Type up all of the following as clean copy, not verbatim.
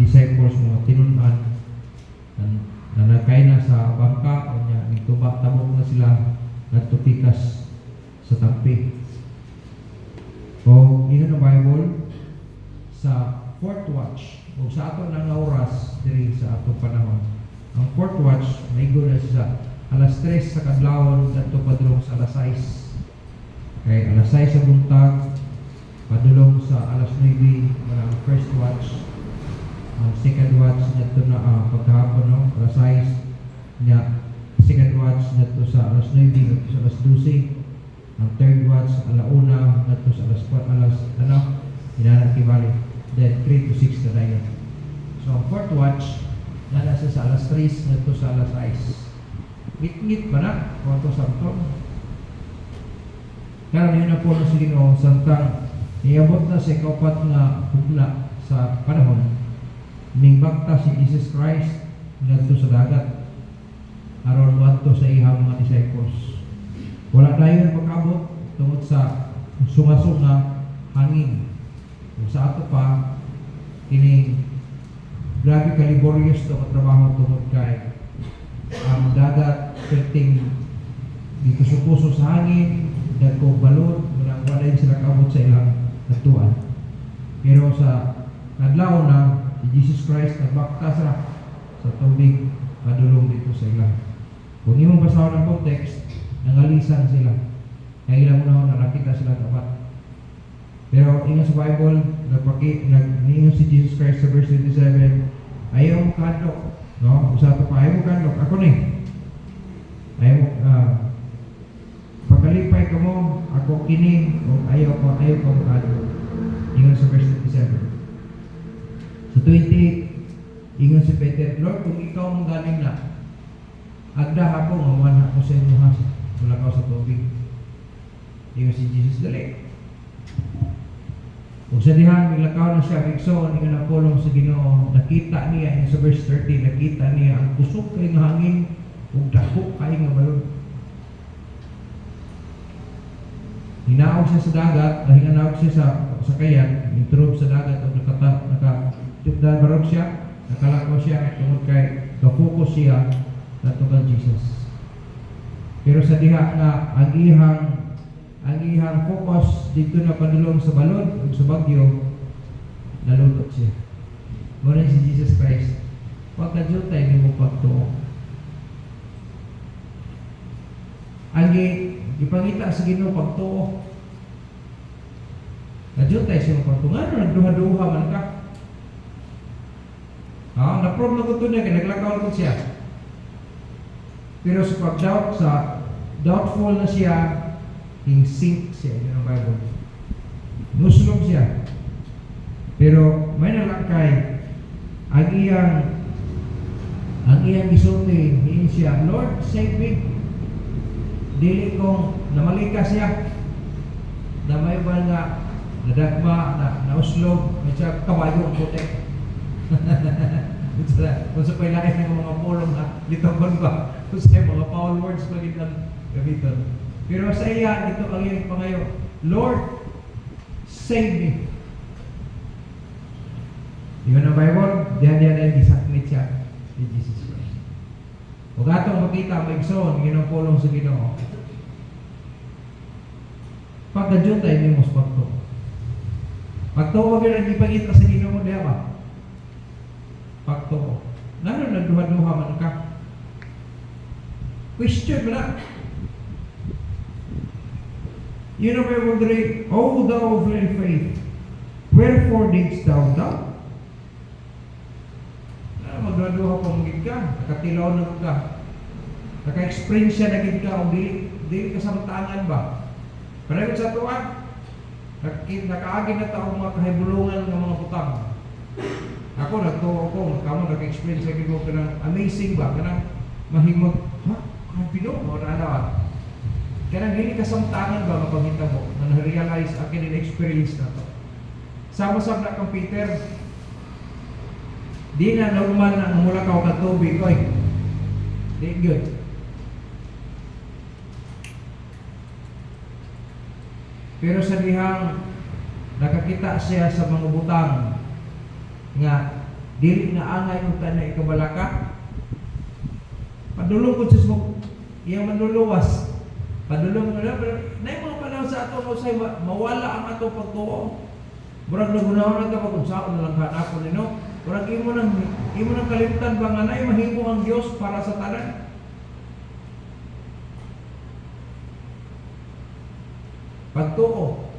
disciples mga tinunan na nagkay na sa bangka o niya nagtubak-tabok na sila nagtupikas sa tampi. O yun ang Bible sa fourth watch o sa ato ng oras diri sa atong panahon. Ang fourth watch maigo na sa alas 3 sa kadlawon kadto padulong sa alas 6. Kay alas 6 sa buntag padulong sa alas 9 ang first watch. Ang second watch ngadto na pagkahapon no alas 6 nya second watch ngadto sa alas 9 ngadto sa alas 12. Ang third watch alauna ngadto sa alas 4 inana kibali. Then 3 to 6 na dayon. So ang fourth watch nana sa alas 3 ngadto sa alas 6. Ngit-ngit ba na kung santo. Karon yun na po ng Ginoo santang iabot na sa kaupat nga hugna sa panahon ning bakta si Jesus Christ ngadto sa dagat aron moadto sa iyang mga disciples. Wala dayon pagabot tungod sa sunga-sunga hangin. Kung sa ato pa kini grabe ka laborious to trabaho tungod kay ang dagat perting dito supuso sa hangin dagko balon murang wala sila kaabot sa ilang natuan. Pero sa kadlaw na si Jesus Christ nagbakta sa tubig padulong dito sa ilang. Kung imong basahon ang context, nangalisan sila. Kaya ilang una nakita sila dapat. Pero ingon sa Bible, nagningon si Jesus Christ sa verse 27, ayaw mo kandok. No? Usa pa, ayaw mo kandok. Ako ni. Ayaw mo, pagkalipay ka mo, ako kini, o ayaw ko mo kandok. Ingon sa verse 27. Sa 28, ingon si Peter, Lord, kung ikaw mong galing na, agda ako, mamuhan ako sa inyo ha, wala ka sa tubig. Ingon si Jesus, dali. Kung sa dihan, miglakaw na siya, Rigson, ingon na pulong sa Ginoo, nakita niya, sa verse 30, nakita niya, ang kusok kay nga hangin, ug dako kay nga balon. Hinaog siya sa dagat, hinaog siya sa kayan, intrude sa dagat, o nakabarog siya, nakalakaw siya, tungod kay ka-focus siya na tugal Jesus. Pero sa diha nga, ang ihang focus dito na padulong sa balon o sa bagyo, nalutot siya. Muna si Jesus Christ, pagka-jutay ni mo pagtuo. Ang ipangita sa Ginoo pagtuo. Najutay siya pagtuo. Nga nagduha-duha man ka. Na-prove na ko ito niya, naglakaw ko siya. Pero sa pag-doubt, doubtful na siya, sink siya, yun ang Bible. Nuslog siya. Pero may nalangkay, ang iyang gisulti, hiin siya, Lord, save me. Dili kong namalika siya. Na may ba nga, nadagma, nauslog, may siya kabayong putek. Kung sa pailain ng mga pulong na litabon ba, kung sa mga foul words pa rin ang gamiton. Pero sa iya, ito ang iyong pangayo, Lord, save me. Yun ang Bible, diyan gisaklit siya ni Jesus Christ. Huwag atong makita, maigsoon, yun ang pulong sa Ginoo. Pagka-Diyon tayo ni Mos Pagto. Pagto, huwag yun ang ipagita sa Ginoo, diya ba? Pagto. Nanon nagduha-duha man ka? Question mo na. You know where we'll read, O thou of little faith, wherefore didst thou doubt? Magduha-duha pa magiging ka, nakatilaw na ka, naka-experience na gid ka, o dili kasamtangan ba? Pero sa tuwan, nakaagin na tao mga kahibulungan ng mga butang. Ako, nagtuwa ko, kamo naka-experience na gid ko kanang amazing ba, kanang mahimog, ha? Kanang Pinoy, o naanawan. Kanang hindi kasamtangan ba mapangita mo na na-realize akin in experience na to. Sama-sama na kang Peter, di na normal na mula ka o katubig, oy. Di good. Pero sa dihang nakakita siya sa mga butang nga dili na angay kung tayo ikabalaka. Padulong ko siya mo, iyang manluluwas. Padulong mo na, pero na yung mga panahon sa ato mo sa'yo, mawala ang ato pagtuo. Murag nagunaw na ka pa kung saan na lang hanapon nino. Murag imo nang kalimutan ba nga na mahimo ang Diyos para sa tanan. Pagtuo.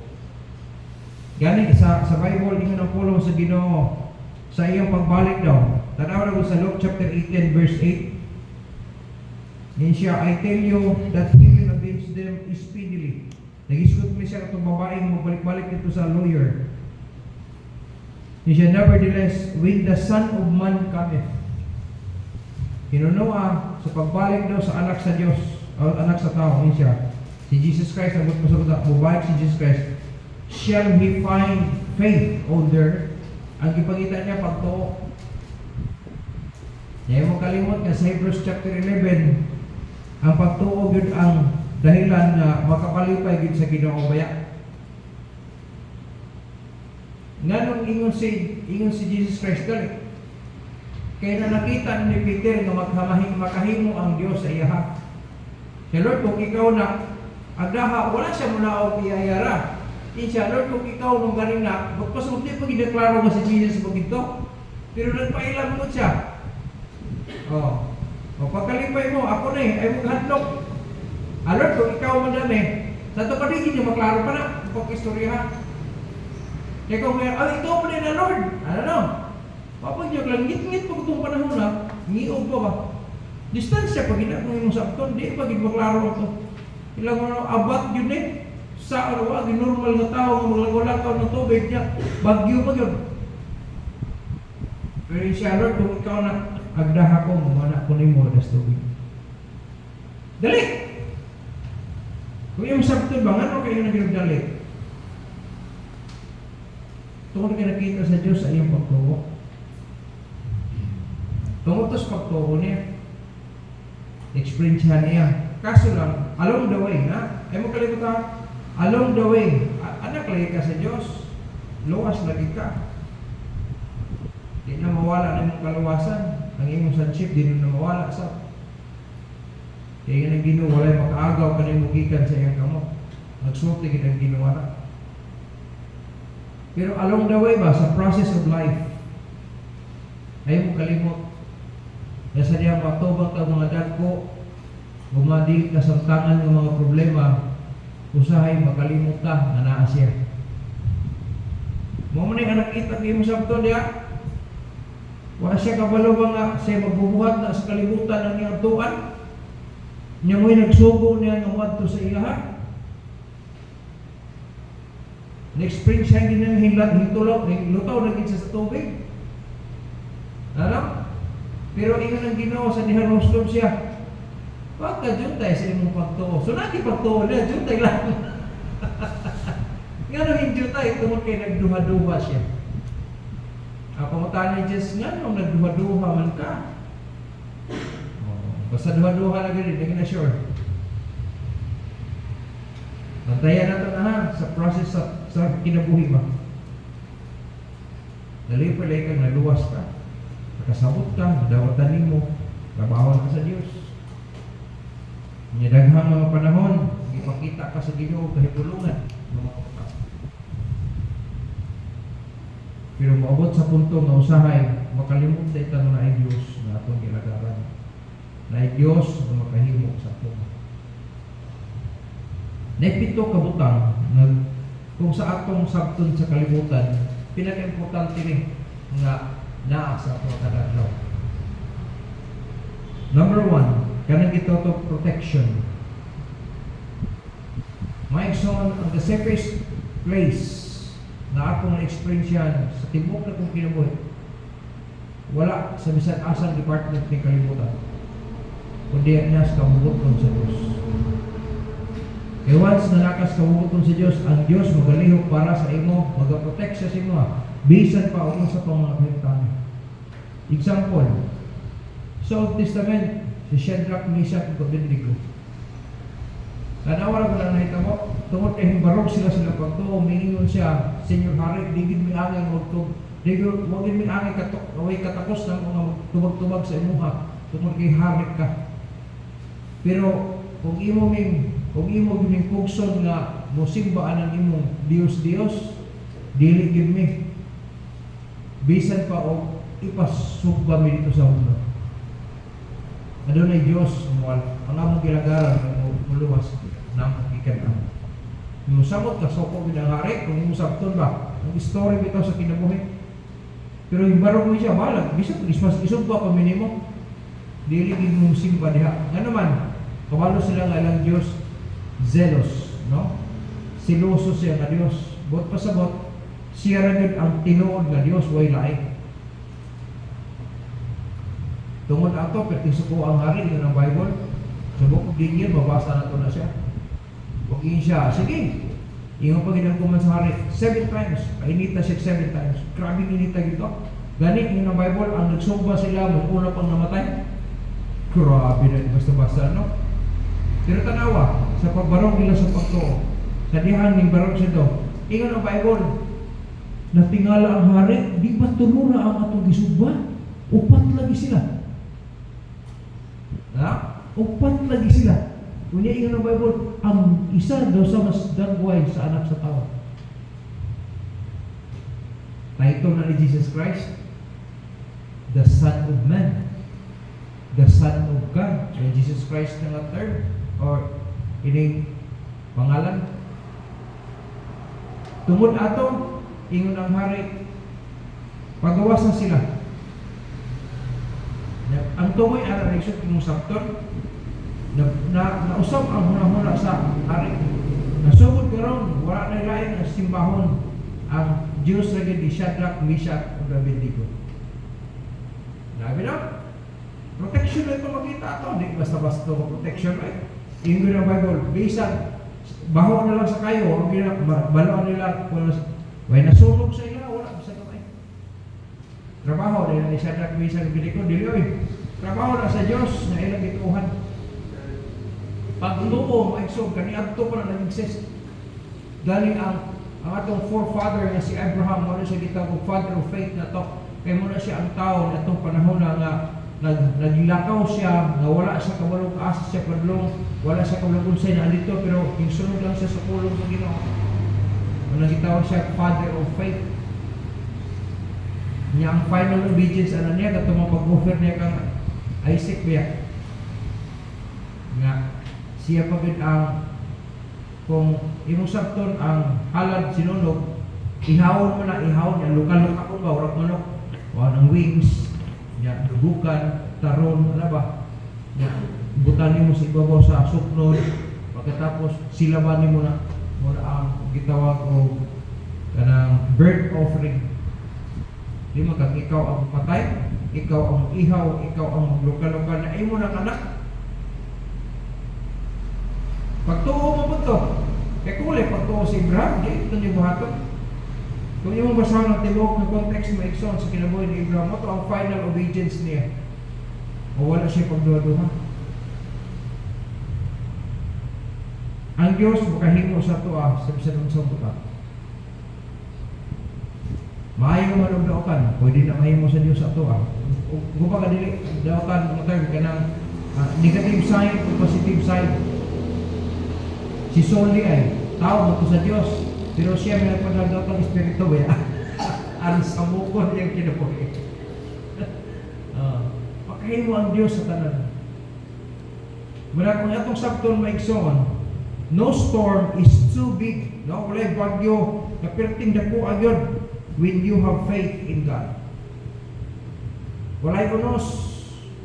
Gani sa Bible ingon ang pulong sa Ginoo sa iyang pagbalik daw. Tanaw na sa Luke chapter 18 verse 8. Yan siya, I tell you that he will avenge them speedily. Nag-isgot mo siya itong babaeng magbalik-balik dito sa lawyer. He said, nevertheless, when the Son of Man cometh. Hinunoa sa pagbalik daw sa anak sa Diyos, o anak sa tao, yan siya. Si Jesus Christ, ang masagot mabalik si Jesus Christ, shall he find faith on there? Ang ipagita niya pagtuo. Ngayon mo kalimot nga sa Hebrews chapter 11, ang pagtuo yun ang dahilan na makapalipay yun sa Ginoo baya. Nganong ingon si Jesus Christ dali. Kaya na nakita ni Peter nga makahimo ang Diyos sa iyaha. Kaya Lord, kung ikaw na agdaha, wala siya muna o iyayara. Insya Lord, kung ikaw nung galing na, magpasunti pag ideklaro nga si Jesus pag ito. Pero nagpailam mo siya. O pagkalipay mo, ako na ay maghatlok. Lord, kung ikaw madami, sa ito pa rin hindi maklaro pa na, pag-istoryahan. Kaya kung ikaw pa rin na Lord, ano? Papagyog lang, ngit-ngit pag itong panahon na, ngiog pa ba? Distansya, pag ginagawa mo sa apton, di pag maklaro ito. Ilang mo, abat yun eh. Sa araw, normal na tao, maglagulakaw ng tubig niya, bagyo pa yun. Pero insya Lord, kung ikaw na, agdaha ko, mamana ko ni mo das tubig. Dali! Kung yung sabtod ba, ano kayo nagdali? Tungkol kayo nakita sa Diyos sa iyong pagtuo. Tungkol ito sa pagtuo niya. Experience niya. Kaso lang, along the way, ha? Ay mo kalimutan, along the way, anak lagi ka sa Diyos, luwas lagi ka. Di na mawala na mong kaluwasan. Ang imong sonship, di na mawala sa. Kaya yun ang Ginoo, walay makaagaw ka na mugikan sa iyang kamot. Nagsulti ka ng ginawa na. Pero along the way ba, sa process of life, ayaw mo kalimot. Nasa niya matubang ka mga dagko, gumadil ka sa tangan ng mga problema, usahay makalimot ka na naa siya. Mo man yung anak itak mo sa ito niya, wala siya kabalo ba nga siya magbubuhat na sa kalibutan ng iyang tuan, niya mo'y nagsugo niya ng wadto sa ilaha. Na-experience siya hindi nang lutaw na sa tubig. Alam? Pero ingon ang Ginoo sa diha rostom siya. Wag ka juntay sa imong pagtuo. So nati pagtuo na juntay lang. Ngano hindi juntay tungod kay nagduha-duha siya. Pamutaan ni Diyos nga nung nagduha-duha man ka. Basta duha-duha na ganun, hindi na sure. Bantayan na ito na ha, sa process sa kinabuhi ba. Dali pala kang naluwas ka. Nakasabot ka, nadawatan mo, trabawan ka sa Diyos. Daghang mga panahon, ipakita ka sa Ginoo kahipulungan ng mga kapatid. Pero maabot sa punto na usahay, makalimot na ito na ay Diyos na atong ilagaran. Na ay Diyos na makahimok sa ato. Naipito kabutang na kung sa atong sabton sa kalibutan, pinaka-importante rin nga naa sa atong kadadlaw. Number 1, kanang ito to protection. My son, on the safest place na akong na-experience yan sa tibok na kong kinabuhi, wala sa bisan asang department ng kalimutan, kundi niya sa kabubuton sa Diyos. E once na nakas kabubuton sa Diyos, ang Diyos magalihok para sa imo, magaprotect sa imo, bisan pa o sa pang mga kahimtang. Example, sa Old Testament, si Shadrach, Meshach, ug Abednego. Nanawala ko lang nahitabo, tungod kay himbarog sila pagtuo, mingingon siya, Senyor Hari, digid mi angay mo Di ko, huwag yun angay away katapos ng mga tubag-tubag sa imuha, tungkol kay harik ka. Pero, kung imo ming pugson nga, musimbaan ang imong Dios, dili gid mi. Bisan pa o ipasugba mi dito sa mundo. Adunay Dios ang among gilagaran ng muluwas nang ikan ang. Musamot ka soko binangari kung imo sabton ba ang story bitaw sa kinabuhi. Pero yung barong mo siya balag bisan Christmas isugba pa minimo. Dili gid mo simba diha. Nga naman kabalo sila nga ilang Dios zealous, no? Siloso siya nga Dios. Bot pasabot siya ra gid ang tinuod nga Dios way lain. Tungod ato perting suko ang hari ng Bible. Subok din yun, mabasa na ito na siya. Huwag yun siya, sige. Yung pag kuman sa hari, 7 times. Painita siya 7 times. Grabe inita dito. Ganit yung Bible, ang nagsumba sila, una pang namatay. Grabe na, basta-basta, no? Pero tanawa, sa pagbarong nila sa pagtuo, sa dihan ng barong siya ito, ingon ang Bible, natingala ang hari, di ba tunura ang atong gisugba? Upat lagi sila. Upat lagi sila. Kunya ingon ang Bible, ang isa daw sa mas dagway sa anak sa tao. Title na ni Jesus Christ, the Son of Man, the Son of God. Kaya Jesus Christ na nga term, or ining pangalan. Tungod ato, ingon ang hari, pagawas na sila. Ang tumoy ara reaksyon ng sakton nausap ang huna-huna sa hari. Nasugod karon wala na lain ang simbahon ang Diyos lagi di Shadrach, Meshach ug Abednego. Labi na. Protection na ito makita ito. Hindi basta-basta protection ay. Yung ng Bible, bisan baho na lang sa kayo, ang baloan nila, wala nasunog sa ila, wala sa kamay. Trabaho dahil ni Shadrach, Meshach ug Abednego, dili oy. Trabaho na sa Diyos na ilang gituhan. Pagtuo mo iksog kaniadto pa na nag-exist. Galing ang atong forefather nga si Abraham, mo na siya gitawag father of faith na to. Kay mo na siya ang tao na itong panahon na naglakaw siya, na wala siya kabalong asa siya padlong, wala siya kabalong unsay na dito, pero hinsunod lang siya sa pulong sa Ginoo. Kung nagitawag siya father of faith. Niya ang final obedience ano niya katong mag-offer niya kang Isaac biya. Nga siya pagid ang kung imong sabton ang halad sinunog, ihawon mo na ihawon niya luka-luka ko ba urang manok. Wa ng wings, niya dugukan, taron, ano ba? Niya butanin mo sa ibabaw sa suknod, pagkatapos silaban mo na ang gitawag o kanang burnt offering. Di mo kang ikaw ang patay, ikaw ang ihaw, ikaw ang luka-luka na imo ng anak. Pagtuo mo po ito. Kaya kulay pagtuo si Abraham, di ito niyo buhaton. Kung yung basahan ng tibok ng context mo ikson sa kinabuhi ni Abraham, ito ang final obedience niya. O wala siya pagduha-duha. Ang Diyos makahimo sa tuwa sa bisan unsang buta. Maayo man og daotan, pwede na mahimo sa Dios ato Guba ka dili daotan mo term kanang negative side o positive side. Si Soli ay tao mo sa Dios, pero siya may nagpadagdaw espiritu ba? Ang samukon niyang kinabuhi. Pakahimo ang Dios sa tanan. Mula kung atong sabton maigsoon, no storm is too big. No, walay bagyo na perting dako agyon. When you have faith in God. Walay unos,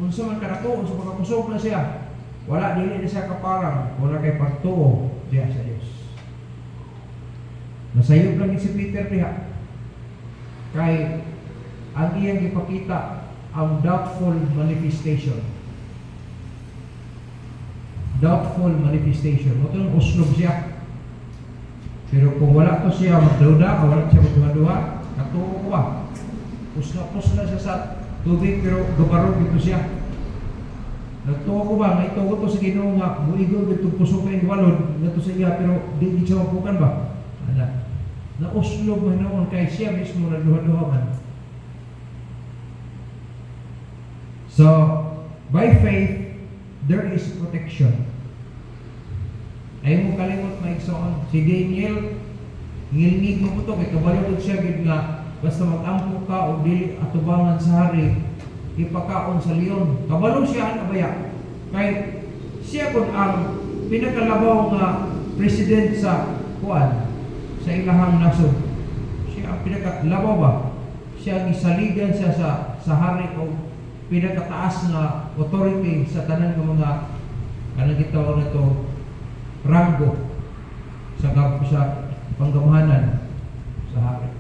unsa man kadako, unsa man kakusog na siya. Wala dili na siya kaparang, wala kay pagtuo diha sa Dios. Nasayop lang si Peter diha. Kay ang iyang gipakita ang doubtful manifestation. Doubtful manifestation. Motong uslog siya. Pero kung wala to siya magduda, wala siya magduha-duha, natuo ko ba? Pusla siya sa tubig pero gubarog ito siya. Natuo ko ba? Nga ito to sa Ginoo nga muigol ito pusok kay walod nga to sa iya pero di siya mapukan ba? Ana. Na uslog man noon kay siya mismo nagduha-duha man. So, by faith, there is protection. Ay mo kalimot maigsoon. Si Daniel, ngilngig mo po ito, kay kabalugod siya, gid nga, basta mag-ampo ka o dili atubangan sa hari, ipakaon sa leon. Kabalo siya, ano ba yan? Kay siya kun ang pinakalabaw nga president sa kuan, sa ilahang nasod. Siya ang pinakalabaw ba? Siya ang isaligan siya sa hari o pinakataas nga authority sa tanan ng mga kanang gitawag na to ranggo sa panggamahanan sa hari.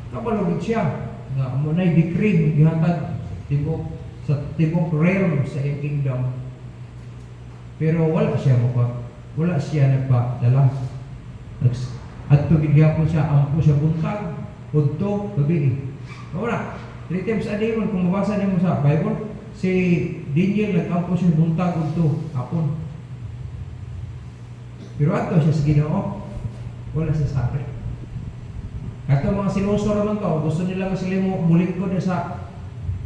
Kabalugid siya nga munay decree gihatag sa tibok realm sa iyang kingdom. Pero wala siya nagpadala. At tugigyan siya, ampo siya buntag, udto, gabi. Wala. 3 times a day kung mabasa niyo sa Bible, si Daniel nag-ampo siya buntag, udto, hapon. Pero ato siya sa Ginoo, wala siya sa akin. Ato mga sinuso naman to, gusto nila nga sila muling ko na sa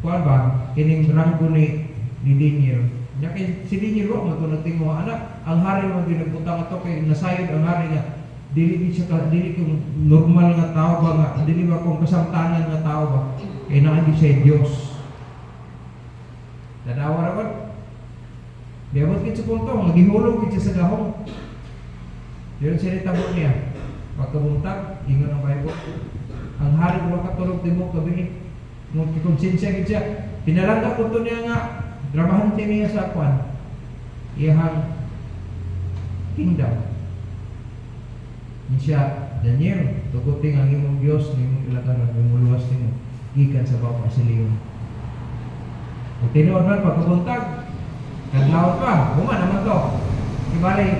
kuan ba, kining ranggo ni Daniel. Kaya si Daniel wala man ito nagtingo, anak, ang hari mo ginagpunta nga to, kay nasayod ang hari nga, dili kong normal nga tao ba nga, dili ba kong kasamtanan nga tao ba, kaya naandi siya Diyos. Tanawa raman, diabot kit sa punto, magihulog kit siya sa gahong. Yun siya nitabo niya, pagkabuntag, ingon ang Bible, ang hari ko makatulog din mo gabi, nung konsensya kit siya, pinalangga ko to niya nga, dramahan niya sa kwan, iyahang kingdom. Yan siya, Daniel, tuguting ang imong Diyos, ng imong ilagaran, ng imong luwas nimo, ikan sa baba sa leon. Kung tinuod man, pagkabuntag, kadlawon pa, human naman to. Ibalik,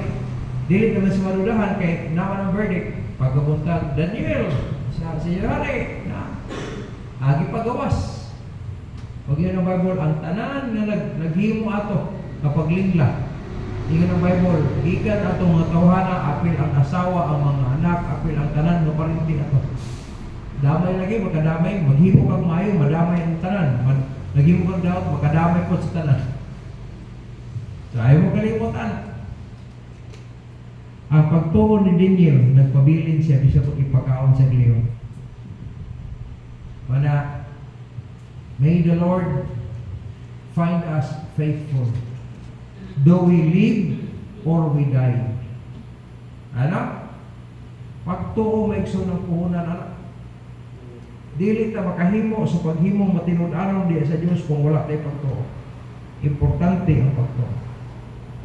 dili naman sa malulahan, kay naman ang verdict, pagkabuntag, Daniel, sa hari, na, agi pagawas. Huwag yun ang Bible, ang tanan nga naghimo ato kapag lingla. Ingon ang Bible, ikan atong mga tawhana, apil ang asawa, ang mga anak, apil ang tanan, no parinti ato. Damay lagi, magkadamay, maghimo kang maayo, madamay ang tanan. Naghimo kang daot, magkadamay po sa tanan. So ayaw mo kalimutan. Ang pagtuon ni Daniel, nagpabilin siya, di siya ipakaon sa leon. Mana, may the Lord find us faithful, though we live or we die. Ano? Pagtuo maigsoon ng puhunan, anak. Dili ta makahimo sa paghimong matinud-anon diya sa Dios kung wala tayo pagtuo. Importante ang pagtuo.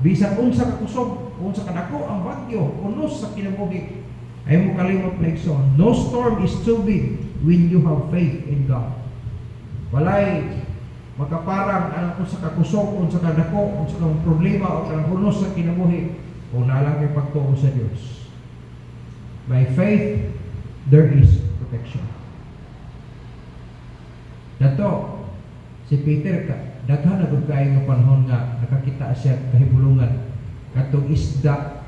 Bisag unsa ka kusog, unsa ka dako ang bagyo, unos sa kinabuhi, ay mo kalimot maigsoon. No storm is too big when you have faith in God. Walay magkaparang ang unsa ka kusog, unsa ka dako, unsa ka problema o kanang unos sa kinabuhi, kung nalang kay pagtuo sa Dios. By faith, there is protection. Dato, si Peter, daghan na gud kayo nga panahon nga nakakita siya kahibulungan. Katong isda,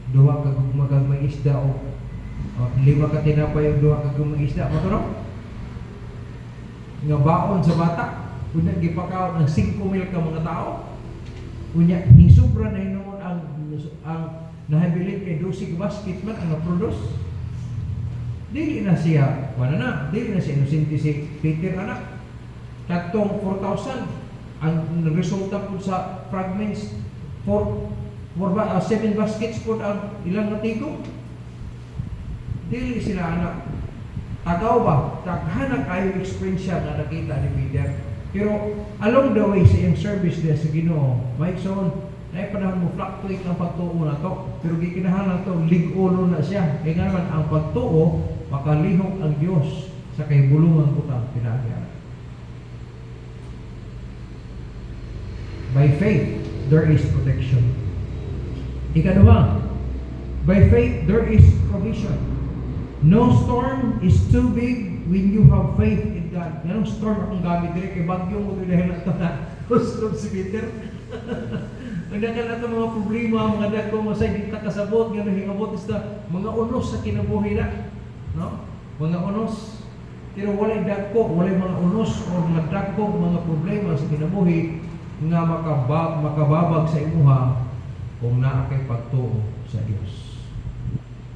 duha ka gugmagagmay isda o 5 ka tinapay o 2 ka gugmagagmay isda. Maturo? Nga baon sa bata, kunya gipakaon ng 5,000 ka mga tao. Kunya, hisubra na hinuon ang nahabilin kay 12 basket man ang na-produce. Dili na siya, dili na siya inosente si Peter anak. Katong 4,000 ang resulta po sa fragments 7 baskets po ang ilang natigong. Dili sila anak. Tagaw ba? Taghanag kayo experience siya na nakita ni Peter. Pero along the way sa iyang service niya sa Ginoo, may son, ay panahon mo fluctuate ang pagtuo na to. Pero gikinahanglan to, lig-ulo na siya. Kaya nga naman, ang pagtuo, makalihok ang Diyos sa kahibulungan kutang pinagyan. By faith, there is protection. Ikaduha, by faith, there is provision. No storm is too big when you have faith in God. Ganong storm akong gamit dire kay bagyo mo dahil na ito na storm si Peter. Nagdakal na mga problema, mga dako masay di ta kasabot nga hingabot is mga unos sa kinabuhi na, no? Mga unos. Pero walay dagko, walay mga unos o mga dagko mga problema sa kinabuhi nga makababag sa imuha kung naa kay pagtuo sa Dios.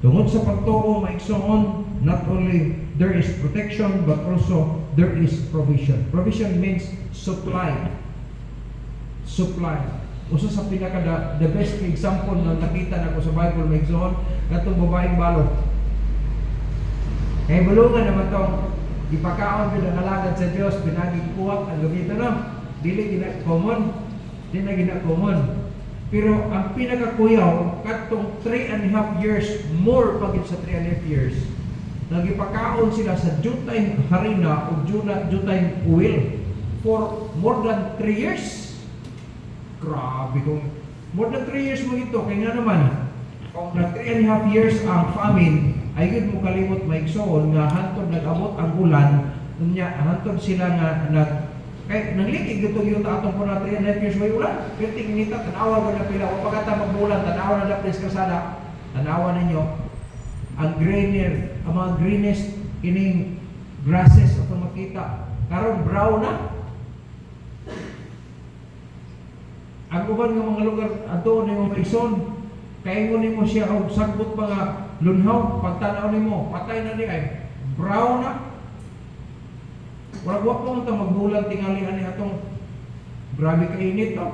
Tungod sa pagtuo maigsoon, not only there is protection but also there is provision. Provision means supply. Supply. Usa sa pinaka the best example na nakita nako sa Bible maigsoon katong babaeng balo. Kay bulungan naman tong ipakaon gyud ang alagad sa Dios pinagig kuwak ang gabito no. Dili gina common, di na gina common. Pero ang pinakakuyaw katong 3.5 years more pagit sa 3.5 years. Nagipakaon sila sa jutay harina o jutay oil for more than 3 years. Grabe kung more than 3 years mo ito kay nga naman kung na 3.5 years ang famine ay yun mo kalimot maigsoon nga hantod nag-abot ang ulan unya hantod sila nga kay nanglikig gito yung atong po na 3.5 years may ulan pero tingita tanawa ko na pila o pagkata magbulan tanawa na dapres kasada tanawa ninyo ang greener ang mga greenest kining grasses o makita karon brown na ang uban nga mga lugar ato ni mo maison kay mo nimo siya og sagbot pa nga lunhaw pagtanaw nimo patay na di ay brown na wala ko ta magbulan tingali ani atong grabe ka init to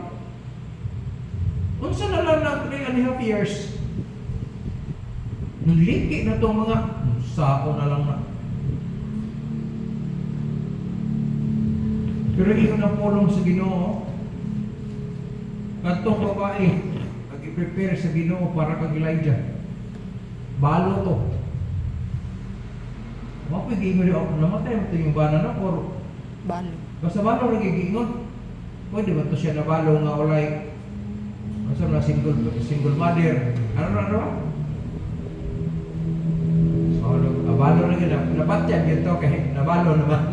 unsa na lang na 3.5 years niliki na tong mga sao na lang na pero iyon ang pulong sa Ginoo katong babae nag-prepare sa Ginoo para kag Elijah. Balo to. Mapag-ingon ako, namatay mo ito yung bana na or Balo. basta balo nagigingon. Pwede ba ito siya na balo nga walay basta na single mother. Ano? So, balo na gina. Napatyan yun to kahit nabalo naman.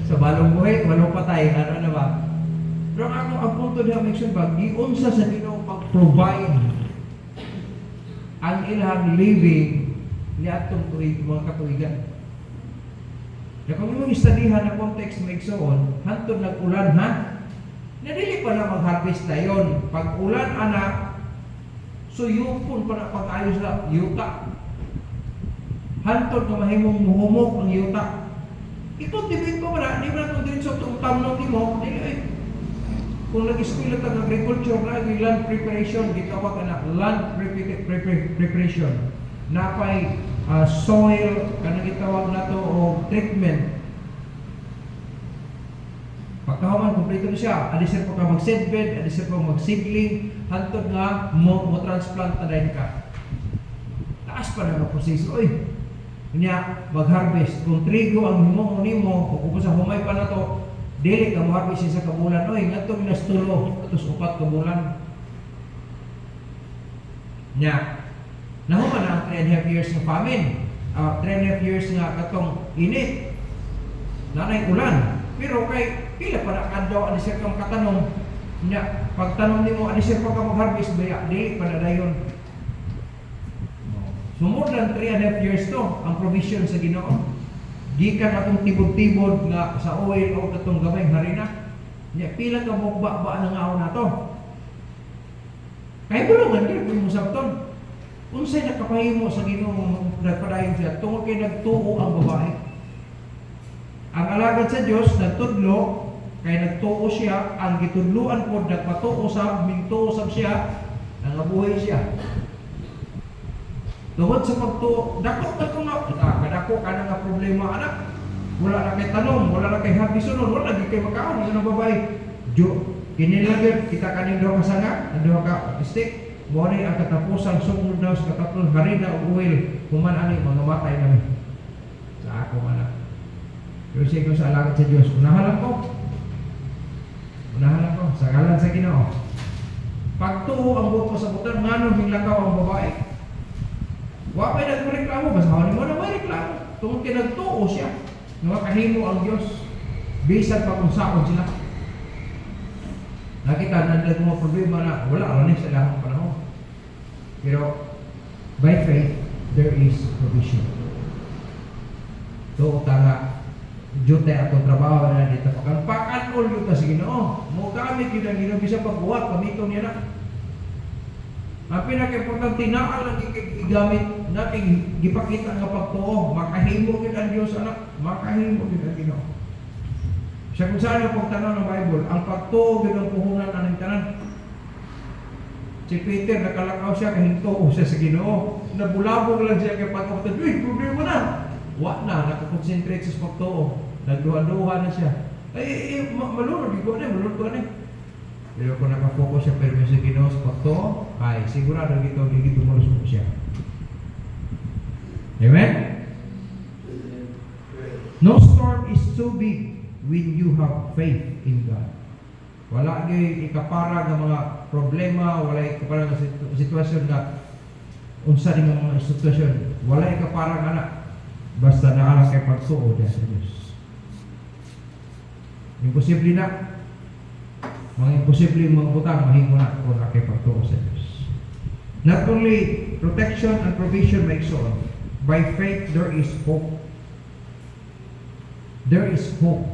Sa balong buhay, balong patay. Ano na ba? Pero ang punto niya mention ba, giunsa sa Ginoo pag-provide ang ilang living ni atong tuig mga katuigan. Na kung imong istudihan ang context maigsoon, hantod nag-ulan ha. Nadili pa na mag-harvest dayon. Pag ulan ana, suyupon pa na pag-ayos sa yuta. Hantod na mahimong muhumok ang yuta. Ito dibig pa ba di ba itong diretso itong tamnong mo? Kung nag-eskwela ka ng agriculture na land preparation, gitawag na land preparation. Napay soil, kanang gitawag na to o treatment. Pagkahuman, kompleto na siya. Adisir pa ka mag-seedbed, adisir pa mag-seedling, hantod nga mo transplant na rin ka. Taas pa na ang proseso. Oy, niya mag-harvest. Kung trigo ang himo nimo, kung sa humay pa na to, dili ka mo-harvest sa kabulan. Oy, nga ito minastulo, atos 4 kabulan. Nya, nahuman ang 3.5 years ng famine. 3.5 years nga katong init. Nanay ulan. Pero kay, pila pa na kadlaw, anisir ka makatanong. Nya, pagtanong nimo anisir pa ka mag-harvest, baya, dili pa na dayon. So more than 3.5 years to, ang provision sa Ginoo. Gikan atong tibod-tibod nga sa oil o katong gamay harina. Nya pila ka mukba nang aon nato. Kay bulungan gyud mo sabton. Unsay nakapahimo sa Ginoo nagpadayon siya tungod kay nagtuo ang babae. Ang alagad sa Dios nagtudlo kay nagtuo siya, ang gitudloan pod nagpatuo sa mintuo sab siya nangabuhay siya. Tungod sa pagtuo, dako na kadako ka na nga problema anak. Wala na kay tanom, wala na kay happy sunod, wala na kay makaon ng babae. Jo, kinilagyan kita kaning daw kasanga, daw ka stick. Mo ni ang katapusan sugod daw sa katapos harina o oil, kuman ani mga matay namin. Sa ako anak. Pero siya ko sa alagad sa Diyos, unahan ko sa ngalan sa Ginoo. Pagtuo ang buto sa butan, ngano hinglakaw ang babae. Wa pa'y nagreklamo, basahan mo na may reklamo. Tungkol kay nagtuo siya, nakahimo ang Diyos. Bisan pa kung saan sila. Nakita na mga problema na wala rin sa lahang panahon. Pero by faith, there is provision. to nga jute atong trabaho na dito pakan all yun kasi Ginoo mo gamit yun ang Ginoo bisa pagbuhat kamiton niya na ang pinaka-importante naa lang igamit natin gipakita nga pagtuo makahimo gid ang Dios anak makahimo gid ang Ginoo sa kung saan ang pagtanaw ng Bible ang pagtuo gid ang puhunan aning tanan. Si Peter nakalakaw siya kahinto siya sa Ginoo nabulabog lang siya kay pagkapatid problema na wa na nakakonsentrate sa pagtuo nagduha-duha na siya malunod ikaw na malunod ko na pero kung nakafocus siya pero sa Ginoo sa pagtuo ay sigurado dito dito malusog siya. Amen. No storm is too big when you have faith in God. Wala gyud ikapara nga mga problema, wala ikapara nga sitwasyon nga unsa ning mga sitwasyon, wala ikapara nga na basta naa kay pagtuo sa Dios. Imposible na. Mga imposible mga butang mahimo na kung kay pagtuo sa Dios. Not only protection and provision makes all. By faith there is hope. There is hope.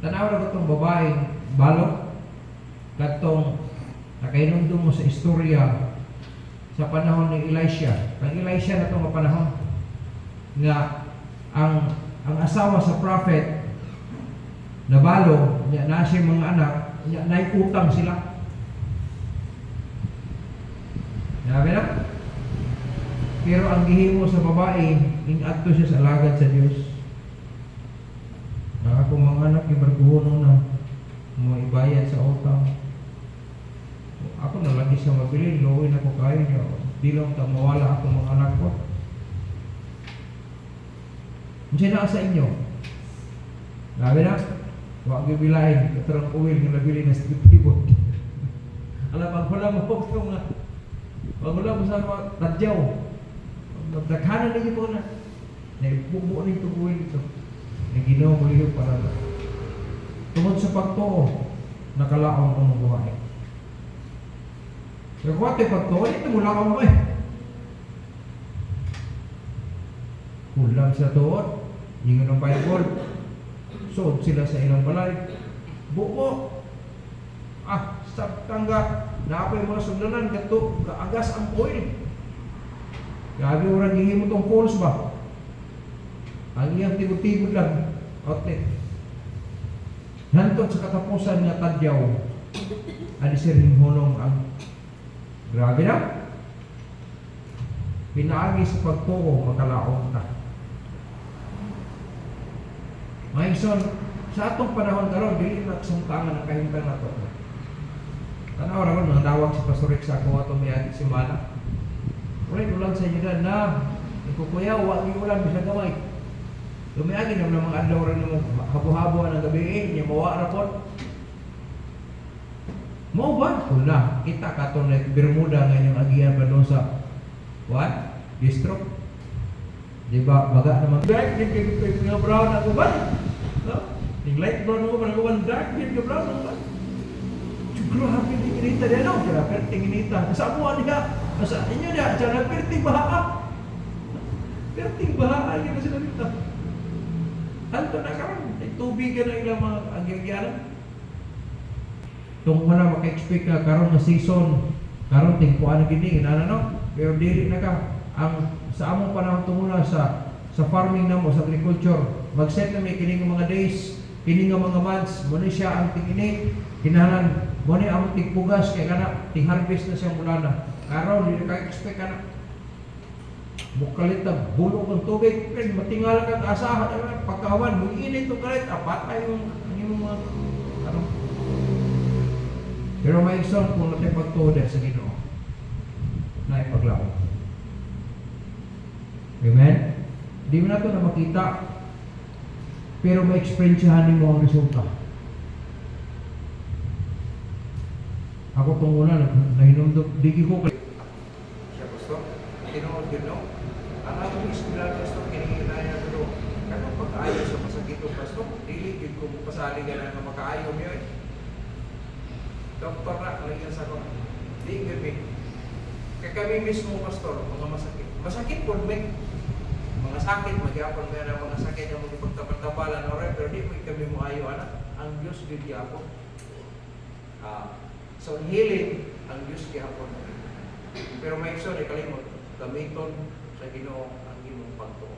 Tanaw ra itong babaeng balot katong nakainumdum mo sa istorya sa panahon ni Elisha. Ang Elisha na itong panahon nga ang asawa sa prophet nabalo niya na siya mga anak niya naikutang sila. Sabi na? Pero ang gihimo sa babae ingadto siya sa alagad sa Dios. Akong mga anak ibarkuhonon na mo ibayad sa utang. Ako na lagi sa mabili, luwi na ko kayo niya. Di lang ta mawala akong mga anak ko. Diyan na sa inyo. Sabi na, huwag gibilahin, katarang uwil nga nabili na strip-tibot. Alam, pagkula mo po ito nga, pagkula mo sa mga tadyaw. Nagdakhanan ninyo po na. Naipubo nito uwil ito. Naginaw mo liyo para na. Tungod sa pagtuo, nakalaong ang buhay. Kaya kung ito pagtuo, ito mula ka mo eh. Kulang sa tuod, yung ng Bible, suod sila sa ilang balay. Buko. Sa tangga, naapay mga sundanan, gato, kaagas ang oil. Gabi orang hihimo tong falls ba? Ang iyang tibod-tibod lang, outlet. Hantod sa katapusan nga tadyaw, ali sir himhunong ang grabe na. Pinaagi sa pagtuo, makalaon ta. Mga ison, sa atong panahon karon dili na sungkangan ang kahimtang nato. Tanaw ra mga dawag si Pastor Rick sa ako atong miagi si Mana. Ulit ulang sa inyo na, ikukuyaw, wag yung ulan, bisa gamay. Lumiagi naman mga adlaw rin mo habo-habo ng gabi niya mawa ra pod. Mo ba? Kuna, kita katon na Bermuda nga yung agian ba doon sa what? Distro. Di ba? Baga naman dark din kay brown ako ba? No? Yung light brown ako ba? Nagawan dark din kay brown ako ba? Grabe din kinita din no? Kaya perting kinita. Sa mo niya? Sa inyo niya? Diyan perting bahaa. Perting bahaa yun na sila dito. Hanto na karon, tubig na ilang mga agyayanan. Tung wala maka-expect ka karon nga season, karon tingkuan na gid inana no. Pero dili na ka ang sa among panahon tungula sa farming namo sa agriculture, mag-set na may kining mga days, kining mga months, mo ni siya ang tingini, kinahanglan mo ni among tigpugas kay kana ting harvest na siya mula na. Karon dili ka expect kana bukalit na bulok ng tubig, pero matingala kang asahan, pagkawan, mag-init ito kalit, patay yung mga, ano. Pero may isang kung natin pagtuod sa Ginoo, na ipaglaon. Amen? Di mo na ito na makita, pero may experiencehan mo ang resulta. Ako itong una, nahinumdog, di ko siya gusto, tinood yun, no? Ang atong iskula pastor kinikinaya pero kanang pag-ayo sa pasagitong pastor dili gid ko pasali ka na makaayo mi oy. Doktor na lagi sa ko. Di gid mi. Kay kami mismo pastor mga masakit. Masakit pod mi. mga sakit, magyapon meron mga sakit na magpagtabantabalan o pero di mo kami mo ayo anak. Ang Diyos din gyapon. So healing ang Diyos gyapon. Pero may iso ni kalimot, gamiton sa Ginoo ang imong pagtuo.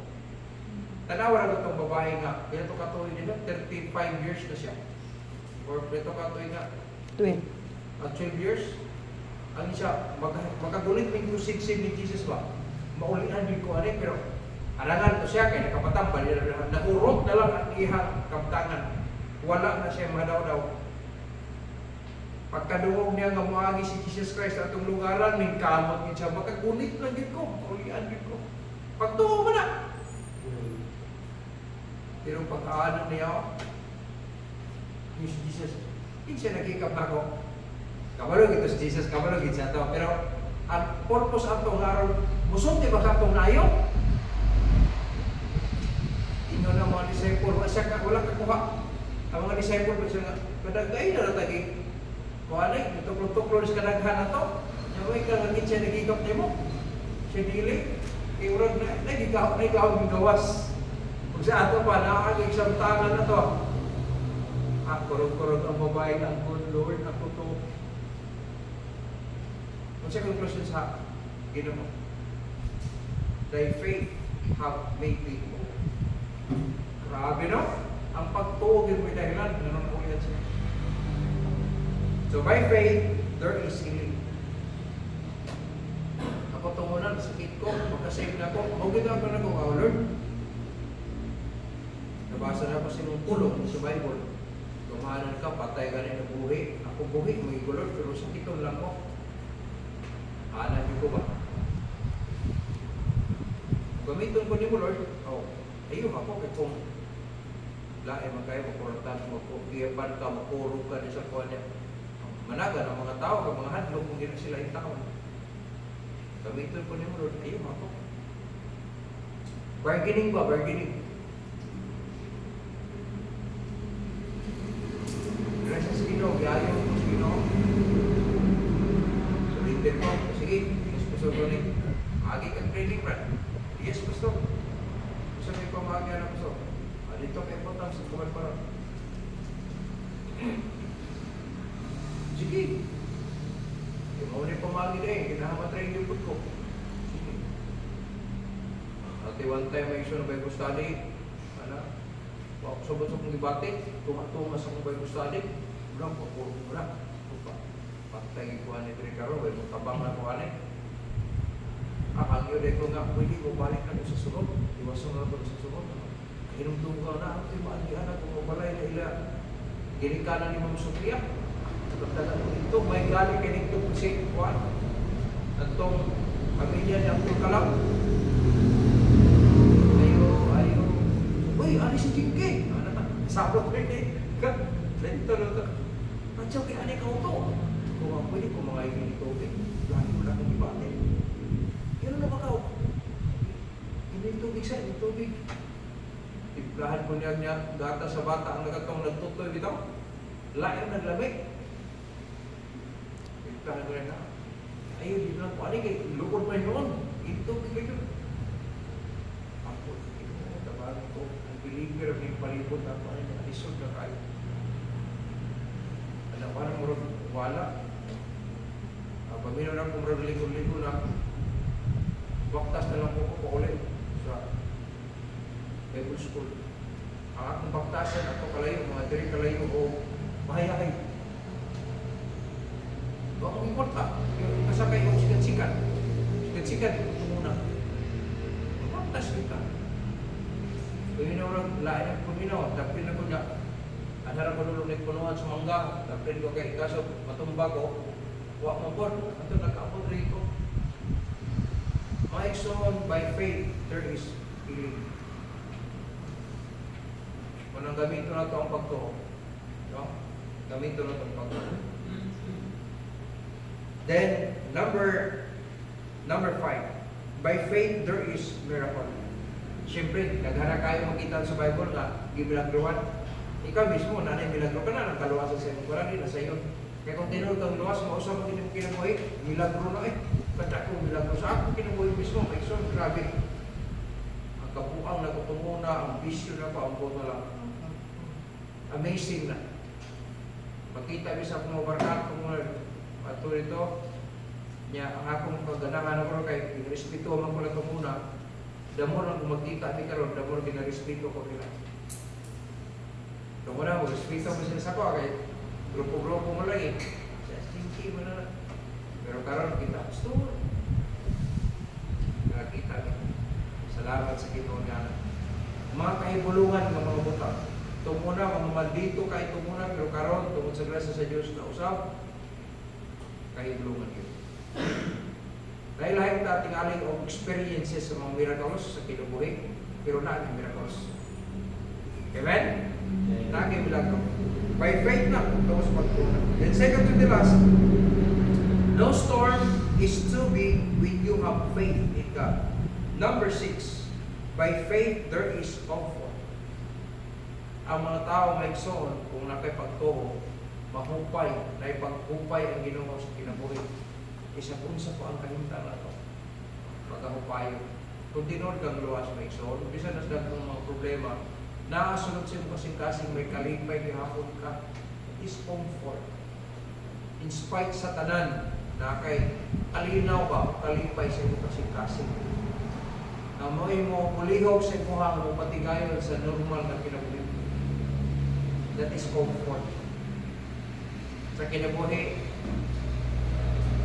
Tanawa ra itong babae nga, kaya ito katuloy nila, 35 years na siya. Or ito katuloy nga, 12 years. Ang siya, magkagulit may kusig-sig ni Jesus ba? Maulihan din ko pero alangan ko siya, kaya nakapatambal, naurot na lang ang ihang kaptangan. Wala na siya madaw-daw. Pagkadungog niya nga muagi si Jesus Christ sa atong lugaran, may kamot niya siya, magkagulit lang din ko, maulihan din ko. Pagtuo mo na! Pero pagkaano niya, ni Jesus, hindi siya nagkikap na ako. Kabalog ito si Jesus, kabalog ito siya ito. Pero ang purpose ang itong araw, musong di ba katong nayo? Inyo na mga disciple, wala kakuha. Ang mga disciple, kadagay na natagi. Kung ano, tuklog-tuklog sa kadaghan na ito, yung kalagit siya nagkikap niya mo. Siya dili, iurag na, nagkikap ng gawas. Kung sa ato pa, nakakag-exam tangan na ito. Kurog-kurog ang babae ng good Lord, ako to. Kung sa conclusion sa Ginoo, thy faith have made thee whole. Grabe no? Ang pagtuog yung may dahilan, ganun po yan siya. So by faith, there is healing. Ako tumunan, sakit ko, magkasave na ko, magiging ako na ko, oh Lord. Nabasa na ko sa mong tulong sa Bible. Kumahanan ka, patay ka rin na buhi. Ako buhi, may kulot, pero sakiton lang ko. Hanan niyo ko ba? Gamiton ko ni mo, Lord. Ayun ako, kaya kung lae man kayo, makuratan, makugiyapan ka, makurog ka sa kuha niya. Managa ng mga tao, ng mga hadlong, kung hindi sila yung tao. Gamiton ko ni mo, Lord. Ayun ako. Bargaining ba? Bargaining. Gracias sa Ginoo, giayon ko sa Ginoo. Sulitin mo, sige, yes, Pastor Tony. Agi kang training, brad. Yes, Pastor. Gusto may pamahagyan na, Pastor. Dito kay Potang sa kuman para. Sige. Yung mga ulit pamahagyan na kinahamat-train yung ko. Sige. Ati one time may iso na Bible study. Sabot sa kong ibate, tunga-tunga sa kong Bible study, ulang papuro mo lang. Patay ko ani Tricaro, may matabang na ko ani. Ang yun ko nga, pwede ko balik na ko sa sunod. Iwasan na ko sa sunod. Hinumdung ko na, ito yung maandihan na kung mabalay na ila. Ginikanan ni Ma'am Sophia. Pagdagan ko dito, may galing ka dito kung si Juan. At itong pamilya niya ang tulkalang. Uy, ano si Jingke? Sabot ko yun Lento. Matyaw kaya ano ikaw to? Kung pwede ko mga yung tubig, lagi mo lang yung ibate. Yan na ba ka? Hindi tubig sa yung tubig. Tiplahan ko niya gata sa bata ang nagatong nagtutoy bitaw. Lain naglamig. Tiplahan ko niya ayun, di lang ko. Ano kayo? Lukod pa yun. Yung tubig kayo. Believer ng palibot na ito ay alisod na kayo. Ano parang murag wala. Pamino na kung murag ligo-ligo na baktas na lang po ko paulit sa Bible School. Ang akong baktasan ako kalayo, mga diri kalayo o mahayahay. Huwag mong importa. Yung kasakay yung sikat-sikat. Sikat-sikat ito muna. Baktas kita. Pumino lang, lain ang pumino, dapin na ko niya. Anara ko nulong nagpunuhan sa mangga, dapin ko kay kaso matumba ko, huwag mo po, ito nag-apod rin ko. My son, by faith, there is healing. Kung ang gamito na ito ang pagtuo, no? Gamito na ito ang pagtuo. Then, number 5, by faith, there is miracle. Siyempre, naghara kayo makita sa Bible na gibilagruhan. Ikaw mismo, nanay milagro ka na, nagkaluwasan sa iyong parang na sa iyo. Kaya kung tinulog kang luwas, mausap mo din kinabuhi, milagro na Kada kong milagro sa ako, kinabuhi mismo, may son, grabe. Ang kabuang nagtutunguna, ang bisyo na pa, ang na lang. Amazing na. Makita mi sa mga barkat kung ato ito, niya ang akong kaganahan ako kay respeto man ko lang muna. Damo lang kung magkita mi karon, damo lang ginarespeto ko nila. Damo na, respeto mo sila sa ko kay grupo-grupo mo lang eh. Sa stinky mo na. Pero karon kita, gusto nakita niya. Salamat sa Ginoo niya. Mga kahibulungan ng mga butang. Itong muna, mga maldito ka itong muna, pero karon tungkol sa grasya sa Diyos na usap, kahibulungan yun. Dahil lahat nating aling o experiences sa mga miracles sa kinabuhi, pero na ang miracles. Amen? Na ang milagro. By faith na, kung ito sa pagtuna. Then second to the last, no storm is too big when you have faith in God. Number 6, by faith there is comfort. Ang mga tao may igsoon kung nakipagtuo, mahupay, na ipaghupay ang Ginoo sa kinabuhi. Isa unsa po ang kahimtang na ito. Pagkahupayo. Kung tinod kang luwas may igsoon, bisan nas daghang mga problema, nakasunod sa iyong kasing-kasing may kalipay, gihapon ka, it is comfort. In spite sa tanan, na kay kalinaw ba, kalipay sa iyong kasing-kasing. Na mo mulihog sa iyong mo patigayon sa normal na kinabuhi. That is comfort. Sa kinabuhi,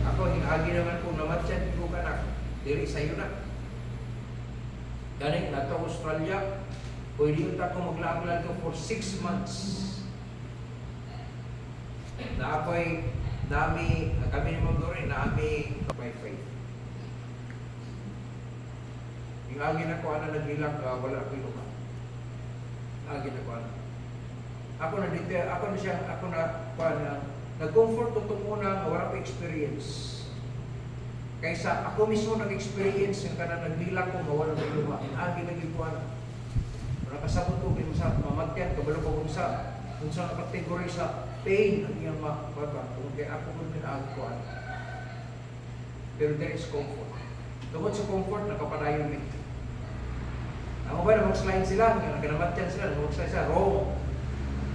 ako hinagi naman kung namatyan ko ka na, diri sa iyo na. Galing na ito Australia, pwede yun ako maglaag-lag ko for 6 months. Na ako'y kami ni Ma'am Dory, by faith. Yung agin ako, nagbilang, wala ako inuman. Agin ako, Ako na nag-comfort ito muna, wala ko experience. Kaysa ako mismo nag-experience, yung kanang nagbilang ko, wala ko inuman. Agi naging ko, nakasabot ko, sa mamatyan, kabalo ko kung sa kategory sa pain, ang iyang makapagpa. Kung kaya ako kung pinag-kuhan. Pero there is comfort. Tungkol sa comfort, nakapanayon din. Ako ba na mag-slide sila? Nagkanamatyan sila, mag-slide sila. Wrong.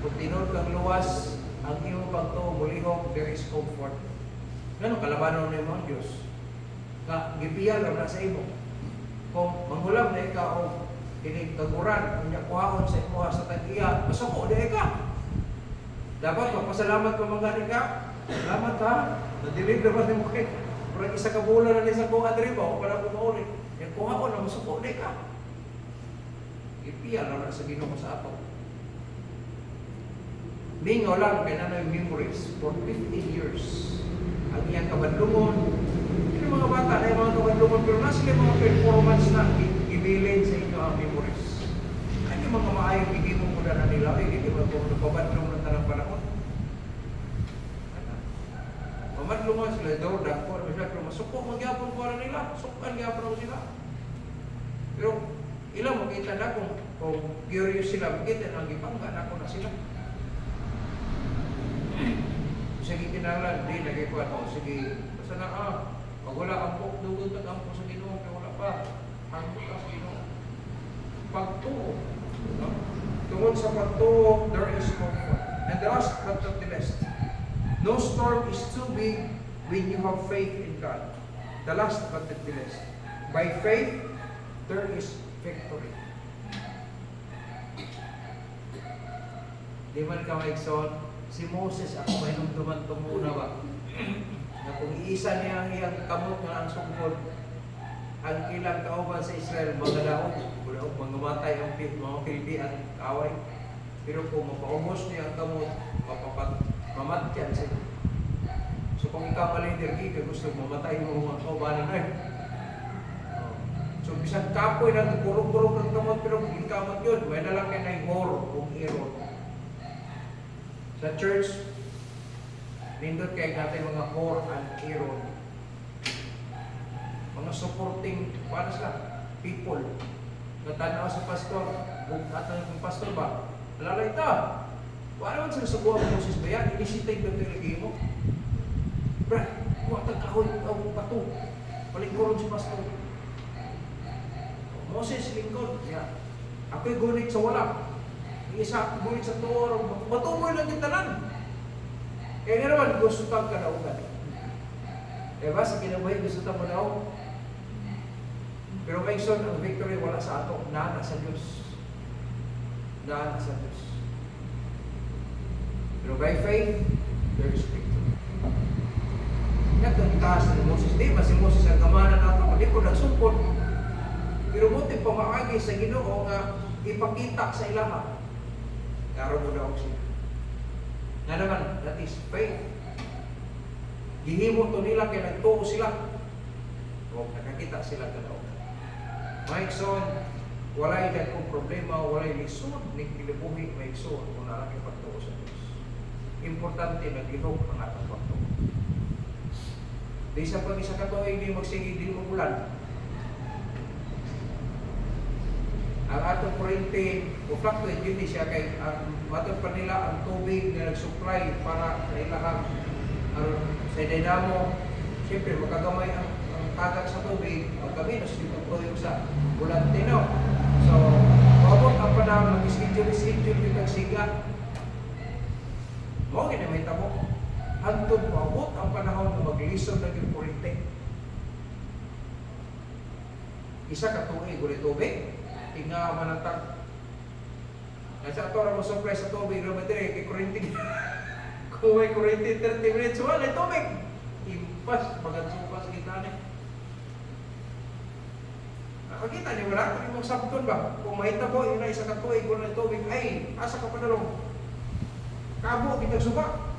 Kung tinod kang luwas, ang iyong pagto, mulihok, there is comfort. Ganun, kalabanon na yung mga Diyos. Gipiyal lang na sa imo. Kung manghulam na ikaw, o kaguran, kung niya kuhaon sa imo sa tag-iya, masuko na ikaw. Dapat magpasalamat ka mga ka. Salamat ha. Na-deliver naman ni mo kayo. Parang isa ka bulan na sa kuha na rin ba? O parang kumaulit. Yung kuhaon na masuko na ikaw. Gipiyal lang na sa Ginoo sa ato. Mingaw lang, kaya na yung memories for 15 years. Ang iyang kabadlungon. Yung mga bata na yung mga kabadlungon, pero na sila mga performance na ibilin sa inyo ang memories. Ano yung mga maayong bigimong muna na nila, hindi ba kung nagpabadlong ng tanang panahon? Mamadlungan sila, Jordan, pero masuko magyapon ko na nila, sukan gyapon sila. Pero ilang makita na kung curious sila, makita na ang ipangga na ako na sila. Sige kinahanglan, di nagikuan o sige, basta na pag wala ang pok, dugon tag-ampo sa Ginoo, kaya wala pa, hanggang ka sa Ginoo. Pagtuo, no? Tungkol sa pagtuo, there is comfort. And the last but not the least, no storm is too big when you have faith in God. The last but not the least, by faith, there is victory. Di man ka maigsoon, si Moses, ako may nungduman tumuna ba? Na kung iisa niya ang iyang kamot nga ang sungkod, ang ilang kauban sa Israel, mga laon, mga matay ang mga pilbi ang kaway. Pero kung mapaubos niya ang kamot, mamatyan sila. So kung ikaw malindir, gusto mamatay mo mga kaubanan na So bisang kapoy na kurog-kurog ng kamot, pero kung ikamat yun, may nalang kayo na yung hor, kung iron. Sa church, nindot kayo natin mga core and iron. Mga supporting, para sa people. Natanaw sa pastor, at ng pastor ba? Alalay ta. Paano man sila sa buwan ng Moses ba yan? Inisitay ba ito yung mo? Brad, kuha tagkahoy, bato. Palingkoron si pastor. Moses lingkod. Kaya, ako'y gunit sa wala. Yung isa gunit sa tuwa. Matumoy lang yung tanan. Kaya nga naman, gusto tang kadaugan. Diba? Sa kinabuhi, gusto tang madaw. Pero may son, ang victory wala sa ato. Nana sa Diyos. Nana sa Diyos. Pero by faith, there is victory. Ito ang taas ni Moses. Di ba si Moses ang kamanan nato? Hindi ko nagsumpod. Pero buti pamaagi sa Ginoo nga ipakita sa ilaha. Karo mo daw siya. Nga naman, that is faith. Gihimo to nila kaya nagtuo sila. O nakakita sila ganaw. Mike son, walay kong problema, walay lisod, ni kilibuhi, Mike son, kung narami pagtuo sa Diyos. Importante na gihok ang atong pagtuo. Di sa pag-isa katuig, di magsige, di mo bulan. Ang atong kuryente, o fluctuate yun siya kay matod pa nila ang tubig na nag-supply para sa ilahang sa dynamo. Siyempre, makagamay ang tagat sa tubig, magkaminos dito po yung sa bulante, no? So, mabot ang panahon, mag-schedule yung tagsiga. Okay na may tabo. Hantod mabot ang panahon na mag-lison na yung kuryente. Isa ka tuig, ulit tubig. Tinga manatag. Nasa ito na mo supply sa tubig, ramadiri, kay kuryente. Kung may kuryente, 30 minutes, wala tubig. Impas, magansupas kita na. Nakakita niyo wala? Kung yung sabton ba? Kung mahita po, yun na isa ka tuig, wala tubig, ay, asa ka padalong. Kabo, kitang suba.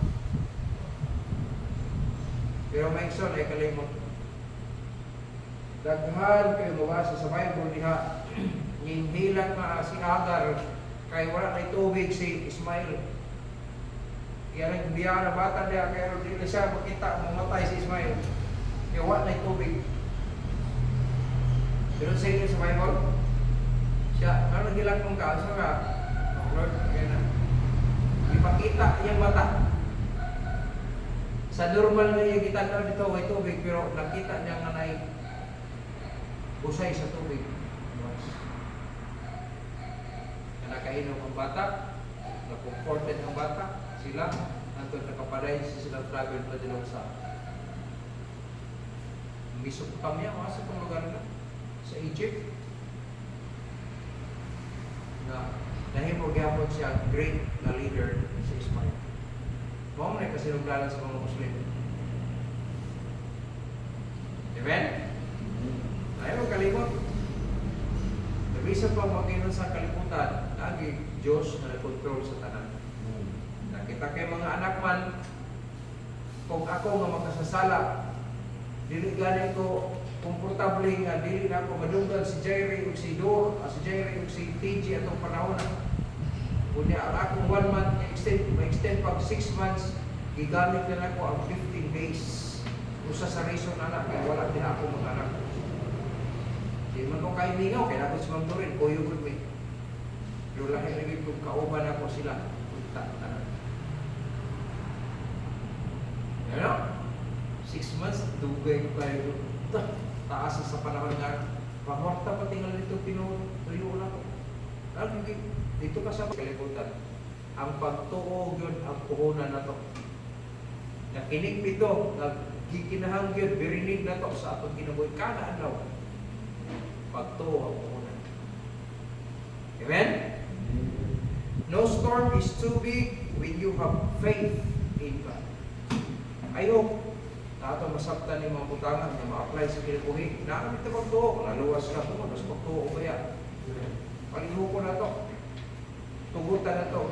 Pero may ikson ay kalimot. Daghan kayo mabasa sa Bible niya. Hinhilang na si Agar kay wala na tubig si Ismail. Yan ang biya na bata niya kaya hindi siya makita mamatay si Ismail. Kaya wala na tubig. Pero sa inyo sa Bible, siya, ano nagilak mong kaso nga? Oh Lord, kaya na. Ipakita yung mata. Sa normal na yung kita na dito may tubig pero nakita niya nga na usay sa tubig. Nakainom ang bata, na-comforted ang bata, sila, nandun nakapaday silang travel pa din sa Mesopotamia, sa itong lugar na, sa Egypt. Na nahimog yapon siya, great na leader si Ismail. Mao na kasi naglalan sa mga Muslim. Amen? Ayaw magkalimot. Nabisa pa mag-inon sa kalimutan, lagi Diyos na nag-control sa tanan. Nakita kay mga anak man, kung ako nga makasasala, dili gani ko komportable nga, dili na ako madunggan si Jerry o si Dor, si Jerry o si TG atong panahon na. Kunya ang akong 1 month, ma-extend pag 6 months, gigamit na ako ang 15 days. Usa sa reason anak, kaya wala din ako mga anak. Di man ko kayo lingaw, kaya natin si Ma'am Dorin, kuyo ko may. Pero lahi rin kung kauban ako sila. Punta na. Ano? 6 months, dugay ko kayo. Taas sa panahon nga. Pahorta pa tinggal dito, pinutuyo na ko. Dito ka sa kalibutan. Ang pagtuo yun, ang puhunan na to. Nakinig pito, nagkikinahang yun, birinig na to sa atong kinabuhi. Kanaan daw. Pagtuo ang puhunan. Amen? No storm is too big when you have faith in God. I hope na ito masabtan ni mga butangan na ma-apply sa kinabuhi. Nakamit na pagtuo, naluwas na ito, mas pagtuo ba yan? Paliho ko na ito. Tugutan na ito.